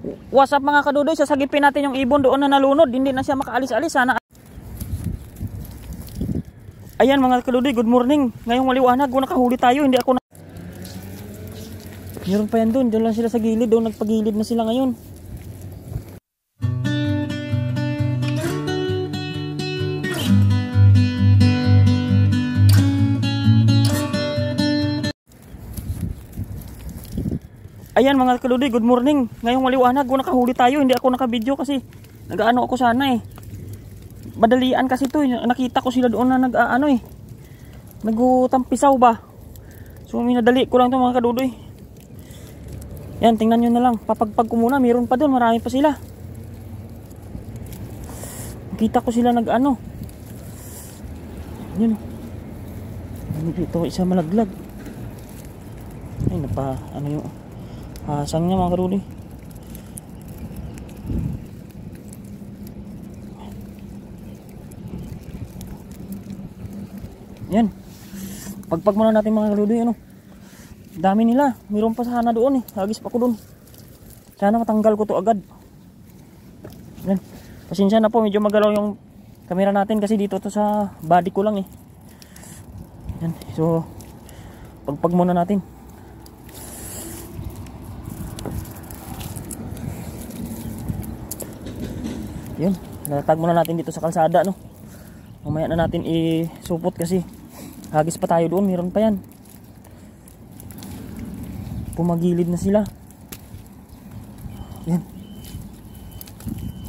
What's up mga kadudoy, sasagipin natin yung ibon doon na nalunod, hindi na siya makaalis-alis. Sana. Ayan mga kadudoy, good morning. Ngayong maliwanag, nakahuli tayo, hindi ako na... Meron pa yan doon, dyan lang sila sa gilid, doon nagpagilid na sila ngayon. Ayan mga kadudoy, good morning. Ngayong maliwanag, nakahuli tayo, hindi ako nakabidyo kasi nag-ano ako sana eh. Madalian kasi to, nakita ko sila doon na nag-ano eh. Nagtampisaw ba? So minadali ko lang to mga kadudoy. Yan, tingnan nyo na lang. Papagpag ko muna, mayroon pa doon, marami pa sila. Nakita ko sila nag-ano. Yun. Ito isa malaglag. Ay, ano yung hasang niya mga kadudoy. Yan. Pagpag muna natin mga kadudoy, ano. Dami nila. Mayroon pa sana doon eh. Hagis pa ko doon. Sana matanggal ko to agad. Yan. Pasensya na po, medyo magalaw yung camera natin kasi dito to sa body ko lang eh. Yan. So pagpag muna natin. Yun, natag muna natin dito sa kalsada, no. Mamaya na natin isupot kasi hagis pa tayo doon, meron pa yan. Pumagilid na sila. Yan.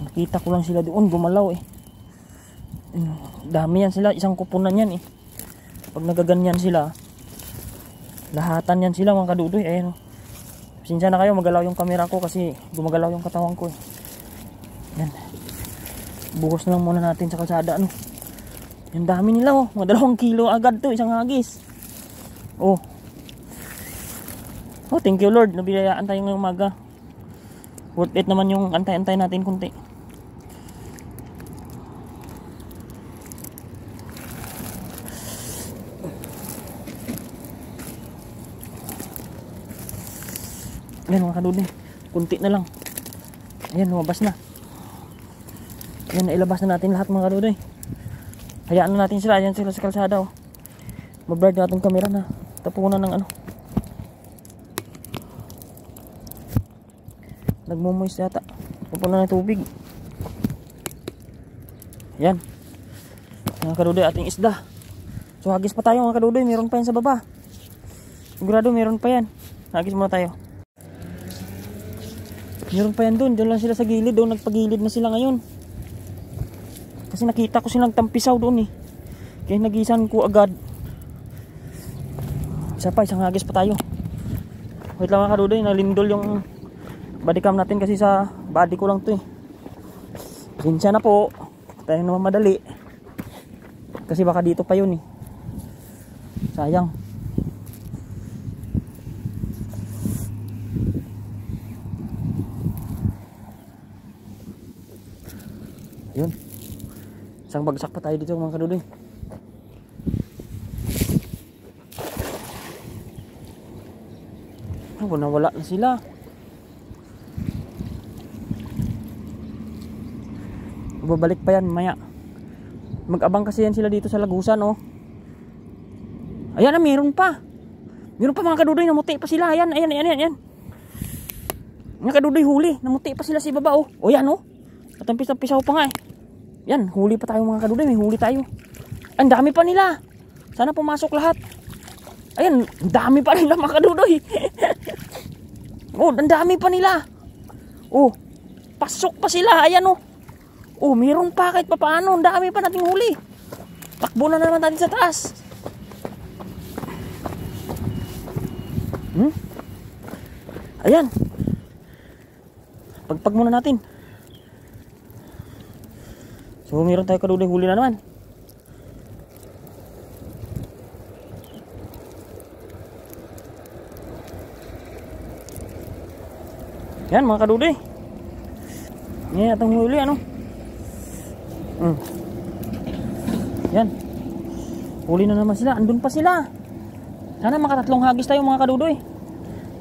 Nakita ko lang sila doon, gumalaw eh. Dami yan sila, isang kupunan yan eh. Pag nagaganyan sila, lahatan yan sila mga kadudoy. Ayan. Pasensya na kayo, magalaw yung camera ko kasi gumagalaw yung katawan ko eh. Yan. Buhos na lang muna natin sa kalsada, ano. Yung dami nila oh, mga 2 kilo agad to, isang hagis. Oh, thank you Lord, nabiyayaan tayo ngayong umaga. Worth it naman yung antay-antay natin kunti. Ayan mga kadudoy, kunti na lang. Ayan, lumabas na. Ayan, nailabas na natin lahat mga kadudoy. Hayaan na natin sila, ayan sila sa kalsada oh. Mablurred natin camera na tapunan ng ano. Nagmumoist yata. Tapunan ng tubig. Ayan mga kadudoy, ating isda. So hagis pa tayo mga kadudoy, meron pa yan sa baba. Sigurado meron pa yan. Hagis muna tayo. Meron pa yan doon, dyan lang sila sa gilid, doon nagpagilid na sila ngayon. Kasi nakita ko silang tampisaw doon eh. Kaya nagisan ko agad. Isa pa, isang hagis pa tayo. Wait lang mga kadudoy, nalindol yung bodycam natin kasi sa body ko lang to eh. Pasensya na po. Tayo naman madali. Kasi baka dito pa yun eh. Sayang. Yun. Isang bagsak pa tayo dito mga kadudoy. Nawala na sila. Babalik pa yan maya. Mag-abang kasi yan sila dito sa lagusan oh. Ayan na, meron pa. Meron pa mga kadudoy, namuti pa sila. Ayan. Mga kadudoy, huli. Namuti pa sila sa ibaba oh. O yan oh. At ang pisaw pa nga eh. Yan, huli pa tayo mga kadudoy, may huli tayo. Ang dami pa nila. Sana pumasok lahat. Ayan, ang dami pa nila mga kadudoy. Oh, ang dami pa nila. Oh, pasok pa sila. Ayan oh. Oh, meron pa kahit pa paano. Ang dami pa nating huli. Takbo na naman natin sa taas. Ayan. Pagpag muna natin. So meron tayo kadudoy, huli na naman. Yan mga kadudoy. Yan atong huli ano. Yan. Huli na naman sila. Andun pa sila. Sana makatatlong hagis tayo mga kadudoy.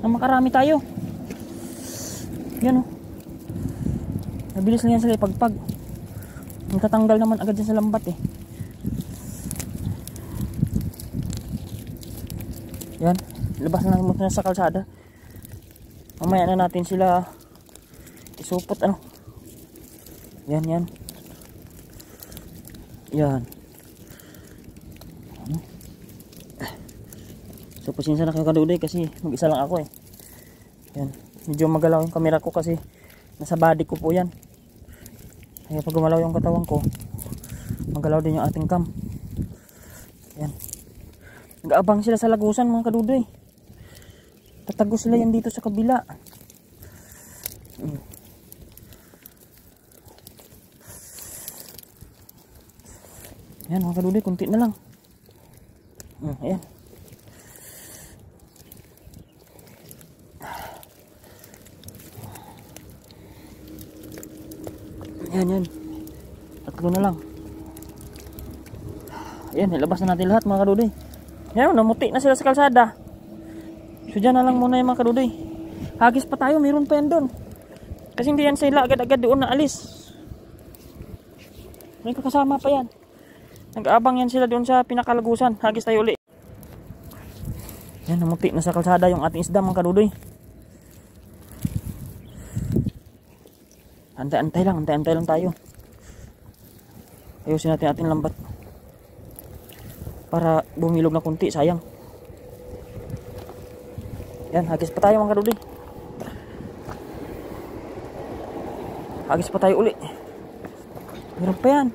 Na makarami tayo. Yan oh. Mabilis lang yan sila ipagpag. Natatanggal naman agad yan sa lambat eh. Yan, labas na lang muna sa kalsada. Mamaya na natin sila isupot ano. Yan, yan. Yan. So pasensya na kayo kaduday kasi mag-isa lang ako eh. Yan. Medyo magalaw yung camera ko kasi nasa body ko po yan. Kaya pag gumalaw yung katawan ko, magalaw din yung ating cam. Yan. Nag-aabang sila sa lagusan mga kaduday. Tatago sila yan dito sa kabila. Yan mga kaduday, kunti na lang. Ayan. Yan, yan. Tatlo na lang. Ayan, ilabas na natin lahat mga kaduday. Yan, namuti na sila sa kalsada. So dyan na lang muna yung mga kaduday. Hagis pa tayo, mayroon pa yan doon. Kasi hindi yan sila agad-agad doon na alis. May kakasama pa yan. Nag-aabang yan sila doon sa pinakalagusan. Hagis tayo uli. Yan, namuti na sa kalsada yung ating isda mga kaduday. Antay-antay lang tayo. Ayusin natin ating lambat. Para bumilog na kunti, sayang. Yan, hagis pa tayo mga kaduday. Hagis pa tayo uli. Meron pa yan.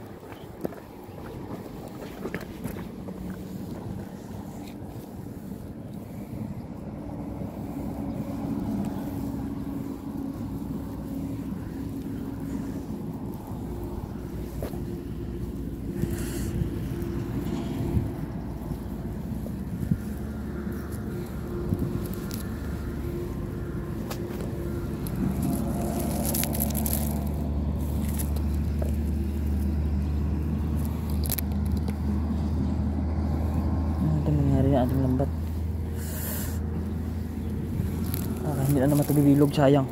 Ating lambat. Hindi na naman ito bibilog, sayang.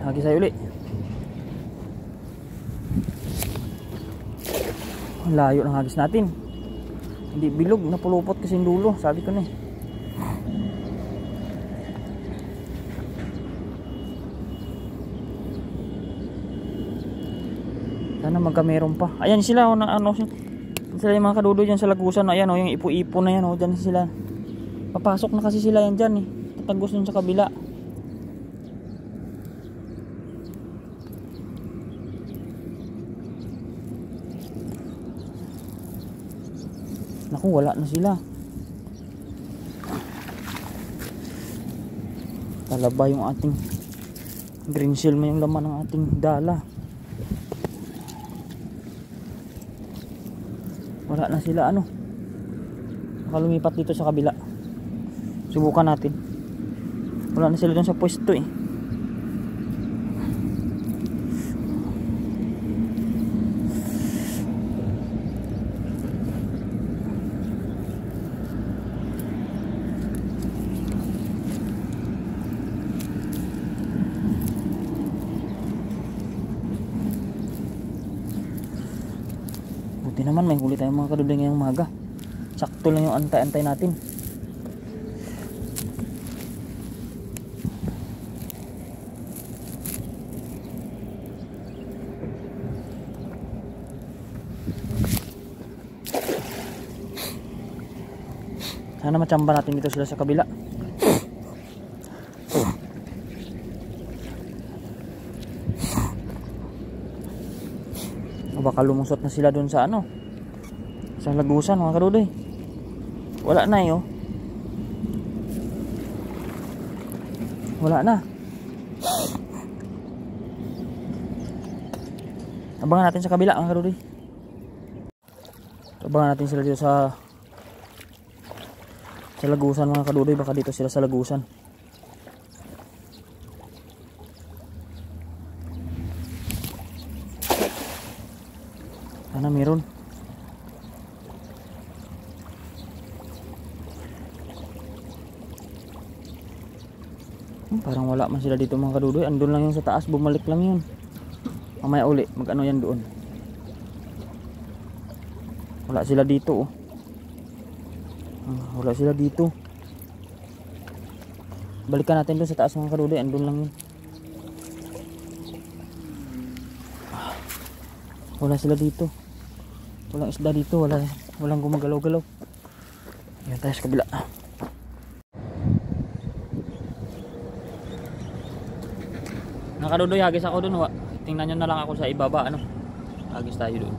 Hagis tayo uli. Ang layo ng hagis natin. Hindi bilog, napulupot kasi yung dulo. Sabi ko na eh. Sana magkameron pa. Ayan sila, ano sila yung mga kadudo dyan sa lagusan. Ayan yung ipo-ipo na yan. Dyan sila. Papasok na kasi sila yan dyan eh. Tatagos dun sa kabila. Naku, wala na sila. Talaba yung ating green shell, may yung laman ng ating dala. Wala na sila ano. Baka lumipat dito sa kabila. Subukan natin. Wala na sila dun sa pwesto eh. Buti naman may huli tayong mga kaduday ngayong umaga. Sakto lang yung antay-antay natin. Sana matsamba natin dito sila sa kabila. O baka lumusot na sila dun sa ano, sa lagusan mga kaduday. Wala na eh oh. Wala na. Abangan natin sa kabila mga kaduday. Abangan natin sila dito sa lagusan mga kaduday. Baka dito sila sa lagusan. Sana meron. Parang wala man sila dito mga kadudoy. Andun lang yun sa taas, bumalik lang yun. Mamaya uli, mag-ano yan doon. Wala sila dito, oh. Wala sila dito. Balikan natin doon sa taas mga kadudoy. Andun lang yun. Wala sila dito. Walang isda dito. Walang gumagalaw-galaw. Ayan tayo sa kabila. Nakadudoy, hagis ako doon. Tingnan nyo na lang ako sa ibaba. Ano? Hagis tayo doon.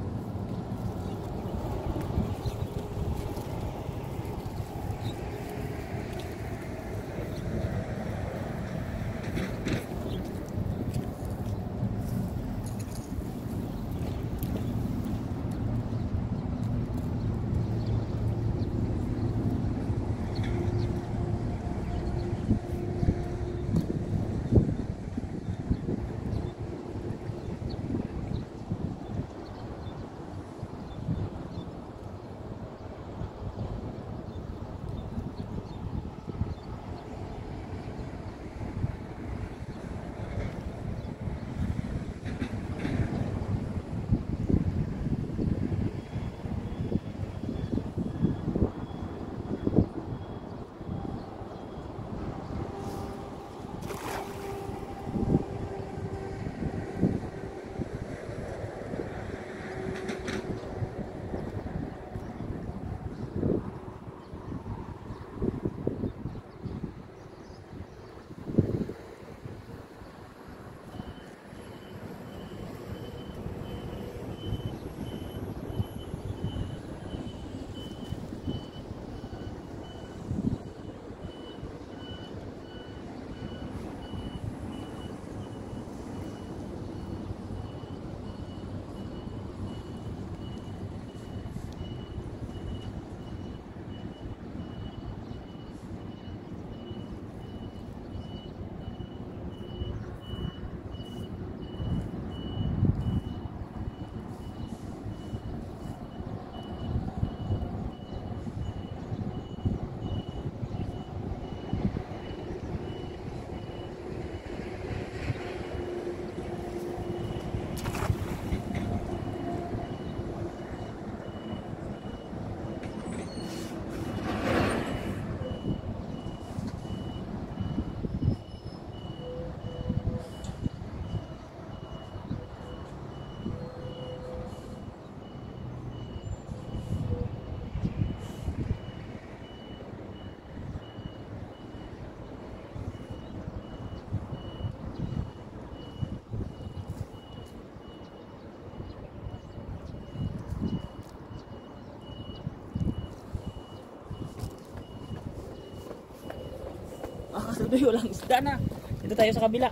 Kadudoy, walang isda na. Dito tayo sa kabila.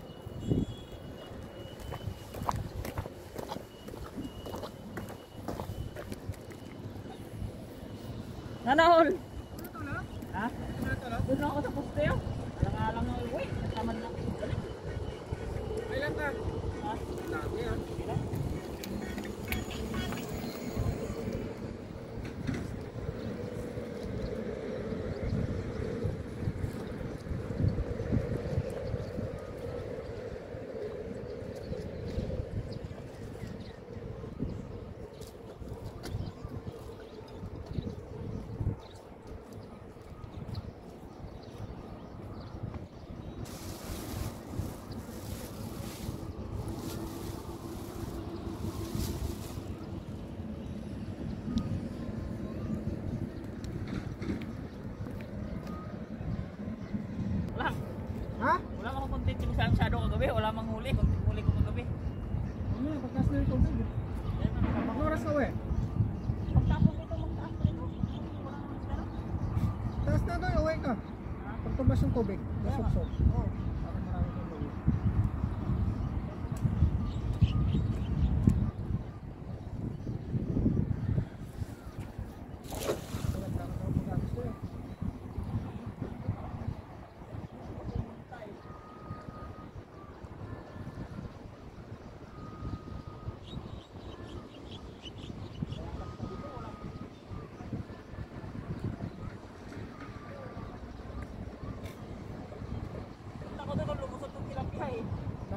Nanahol! Ha? Doon ako sa posteo. Alang-alang na uwi. Nataman lang. Ilan ka? Ha? Dami ah. Wala akong content yung masyado kagabi. Wala mang huli. Content huli ko kagabi. Ano yung pagkas na yung tubig? Pag oras ka we? Pagtapos ito, magtaas pa ito. Wala namang isda. Taas na doon, away ka. Pag tumas yung tubig, nasok-sok. Oo. Parang marami kang tubig.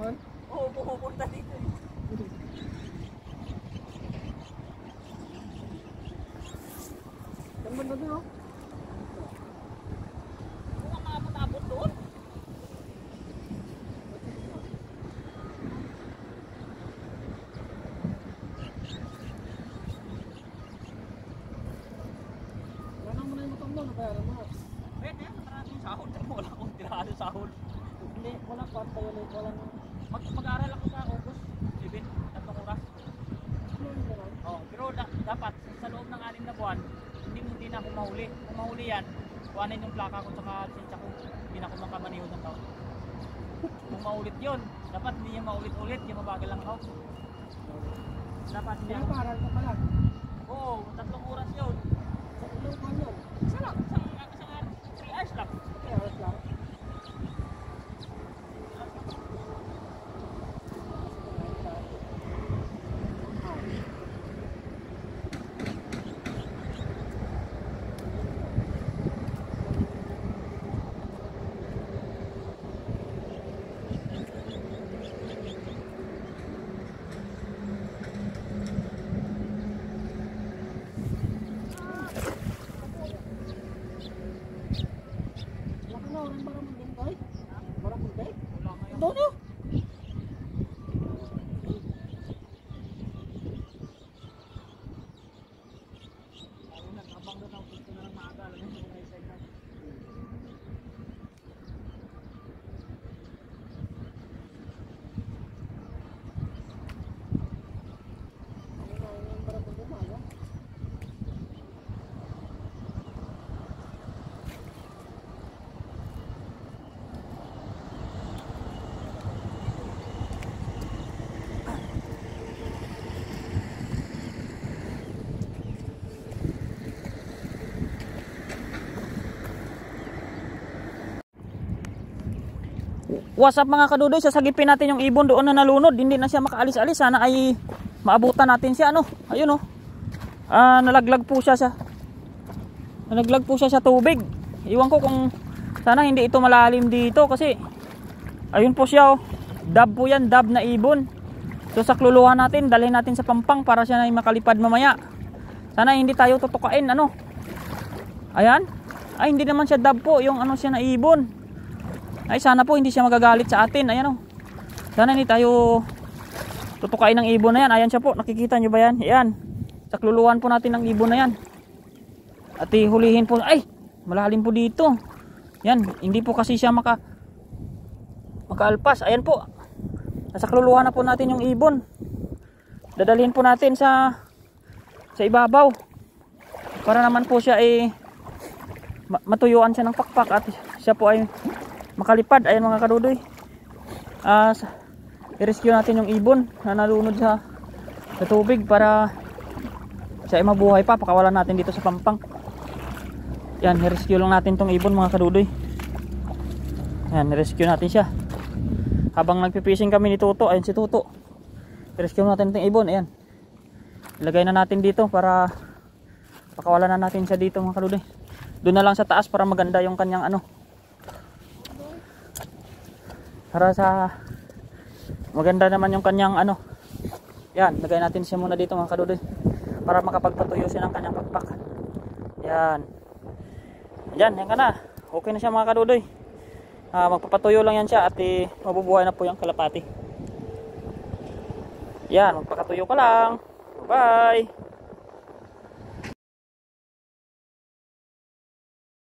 Saan? Oo, pupunta dito eh. Saan ba na doon oh? Kung ang makapag-abot doon. Yan mo na yung motor mo, nabayaran mo na. Pwede, maraming sahod. Wala akong tirado sahod. Hindi, wala pa tayo ulit, walang... Mag-aaral ako sa August 7, 3 oras. Ano yung gano'n? Oh, pero dapat sa loob ng 6 na buwan, hindi na ako mahuli. Kung mahuli yan, kuhanin yung plaka ko tsaka lisensya ko. Hindi na ako makamaniho ng tao. Kung maulit yun, dapat hindi niya maulit-ulit, yung mabagal lang ako. Dapat hindi ako. Pinaparal ka pala. Oo, 3 oras yun. Sa ilang buwan yun? Isa lang, isang 3 hours lang. Okay, oras lang. Laki na, orang Baramundi tayo. Baramundi? Wala ngayon. Doon oh! Ako nagkabang doon ako gusto na lang maaga. Alam mo yung mga isay na. Ang Baramundi maaga. What's up mga kadudoy, sasagipin natin yung ibon doon na nalunod. Hindi na siya makaalis-alis. Sana ay maabutan natin siya. Ano? Ayun oh. Nalaglag po siya Nalaglag po siya sa tubig. Iwan ko kung sana hindi ito malalim dito kasi ayun po siya oh. Dab po yan, dab na ibon. So sakluluhan natin, dalhin natin sa Pampang para siya na makalipad mamaya. Sana hindi tayo tutukain. Ano? Ayan. Ay hindi naman siya dab po, yung ano siya na ibon. Ay sana po hindi siya magagalit sa atin. Ayan o. Sana hindi tayo tutukain ng ibon na yan. Ayan siya po. Nakikita nyo ba yan? Ayan. Sakluluhan po natin ng ibon na yan. At ihulihin po. Ay! Malalim po dito. Yan. Hindi po kasi siya makaalpas. Ayan po. Nasakluluhan na po natin yung ibon. Dadalhin po natin sa ibabaw. Para naman po siya ay matuyuan siya ng pakpak. At siya po ay makalipad. Ayan mga kadudoy, i-rescue natin yung ibon na nalunod sa tubig para siya ay mabuhay pa. Pakawalan natin dito sa Pampang. Yan, i-rescue lang natin tong ibon mga kadudoy. Yan, i-rescue natin siya habang nagpipising kami ni Tuto. Ayan si Tuto, i-rescue natin itong ibon. Ayan, ilagay na natin dito para pakawalan na natin siya dito mga kadudoy. Doon na lang sa taas para maganda yung kanyang ano, para sa maganda naman yung kanyang ano. Yan, lagay natin siya muna dito mga kadudoy para makapagpatuyo siya ng kanyang pakpak. Yan. Yan, yan ka na. Okay na siya mga kadudoy. Magpapatuyo lang yan siya at mabubuhay na po yung kalapati. Yan, magpakatuyo ka lang. Bye!